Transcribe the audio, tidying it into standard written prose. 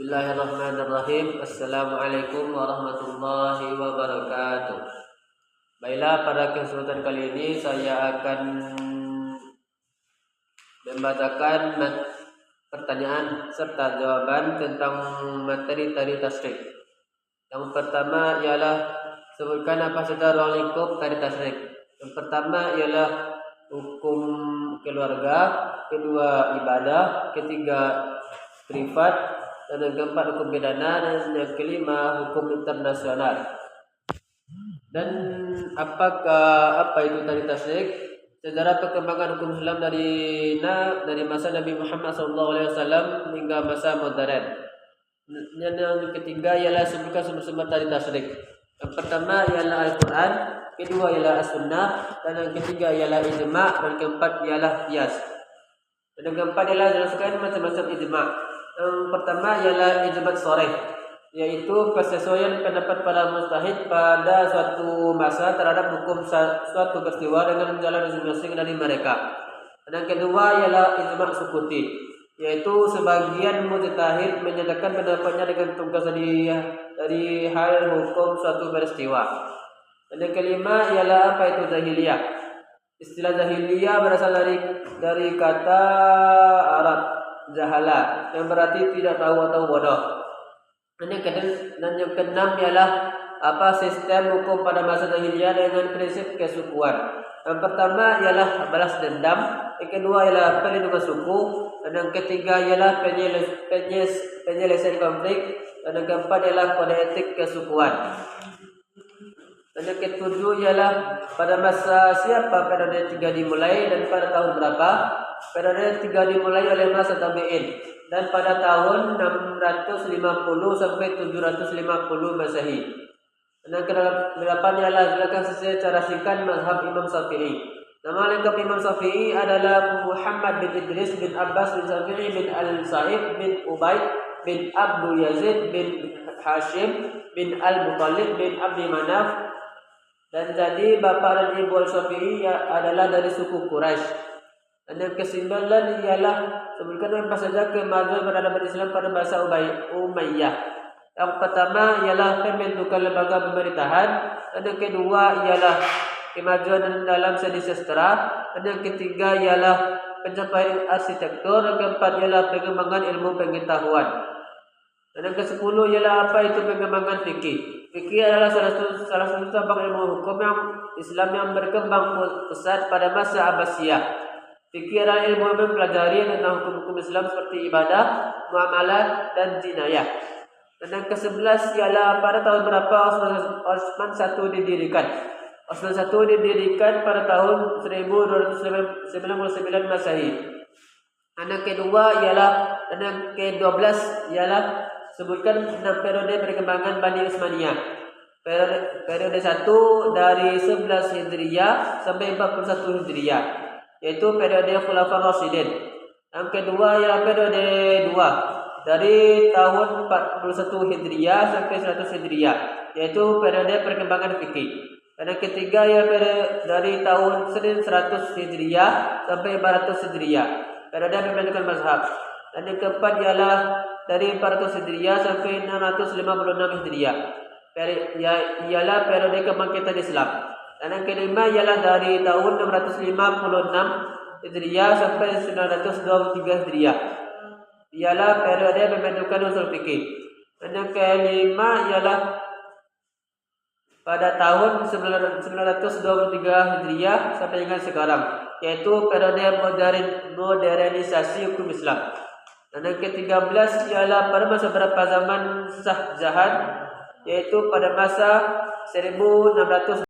Bismillahirrahmanirrahim. Assalamualaikum warahmatullahi wabarakatuh. Baiklah, pada kesempatan kali ini saya akan membacakan pertanyaan serta jawaban tentang materi tari tasrik. Yang pertama ialah sebutkan apa saja ruang lingkup tari tasrik. Yang pertama ialah hukum keluarga, kedua ibadah, ketiga privat, dan yang keempat hukum pidana, dan yang kelima hukum internasional. Dan apa itu tari tasrik? Sejarah perkembangan hukum Islam dari masa Nabi Muhammad SAW hingga masa modern. Dan yang ketiga ialah sebutkan sumber-sumber tari tasrik. Yang pertama ialah Al-Quran, kedua ialah As-Sunnah, dan yang ketiga ialah ijma', dan keempat ialah qiyas. Dan yang keempat ialah jelaskan macam-macam ijma'. Yang pertama ialah ijma' sharih, yaitu persesuaian pendapat para mujtahid pada suatu masa terhadap hukum suatu peristiwa dengan jalan masing-masing dari mereka. Dan yang kedua ialah ijma' sukuti, yaitu sebagian mujtahid menyatakan pendapatnya dengan tugas dari hal hukum suatu peristiwa. Dan yang kelima ialah apa itu jahiliyah. Istilah jahiliyah berasal dari kata Arab jahala, yang berarti tidak tahu atau bodoh. Dan yang keenam ialah apa sistem hukum pada masa jahiliyah dengan prinsip kesukuan. Yang pertama ialah balas dendam, yang kedua ialah perlindungan suku, dan yang ketiga ialah penyelesaian konflik, dan yang keempat ialah kode etik kesukuan. Dan yang ketujuh ialah pada masa siapa periode 3 dimulai dan pada tahun berapa. Periode 3 dimulai oleh masa tabi'in dan pada tahun 650 sampai 750 Masehi. Dan yang ke-8 ialah jelaskan secara singkat mazhab Imam Syafi'i. Nama lengkap Imam Syafi'i adalah Muhammad bin Idris bin Abbas bin Syafi'i bin Al-Sa'ib bin Ubaid bin Abdu Yazid bin Hashim bin Al-Muttalib bin Abdi Manaf. Dan jadi bapak dan ibu Al-Syafi'i adalah dari suku Quraisy. Dan yang ke-9 ialah sebutkan apa saja kemajuan peradaban Islam pada masa Umayyah. Yang pertama ialah pembentukan lembaga pemerintahan, dan yang kedua ialah kemajuan dalam seni sastra, dan yang ketiga ialah pencapaian arsitektur, dan keempat ialah pengembangan ilmu pengetahuan. Dan yang ke-10 ialah apa itu pengembangan fikih. Fikih adalah salah satu cabang ilmu hukum yang Islam yang berkembang pesat pada masa Abbasiyah. Fikih adalah ilmu yang mempelajari tentang hukum-hukum Islam seperti ibadah, muamalah, dan jinayah. Dan yang ke-11 ialah pada tahun berapa Osman I didirikan. Osman I didirikan pada tahun 1299 Masehi. Dan yang kedua ialah, dan yang ke-12 ialah sebutkan 6 periode perkembangan Bani Utsmaniyah. Periode 1 dari 11 Hijriyah sampai 41 Hijriyah, yaitu periode Khulafaur Rasyidin. Yang kedua ialah periode 2 dari tahun 41 Hijriyah sampai 100 Hijriyah, yaitu periode perkembangan fikih. Dan yang ketiga ialah periode dari tahun 100 Hijriyah sampai 400 Hijriyah, periode pembentukan mazhab. Dan yang keempat ialah dari 400 Hijriyah sampai 656 Hijriyah, ialah periode kebangkitan Islam. Dan yang kelima ialah dari tahun 656 Hijriyah sampai 923 Hijriyah, ialah periode pembentukan usul fikih. Dan yang kelima ialah pada tahun 923 Hijriyah sampai dengan sekarang, yaitu periode modernisasi hukum Islam. Dan yang ke-13 ialah pada masa berapa zaman Shah Jahan, yaitu pada masa 1600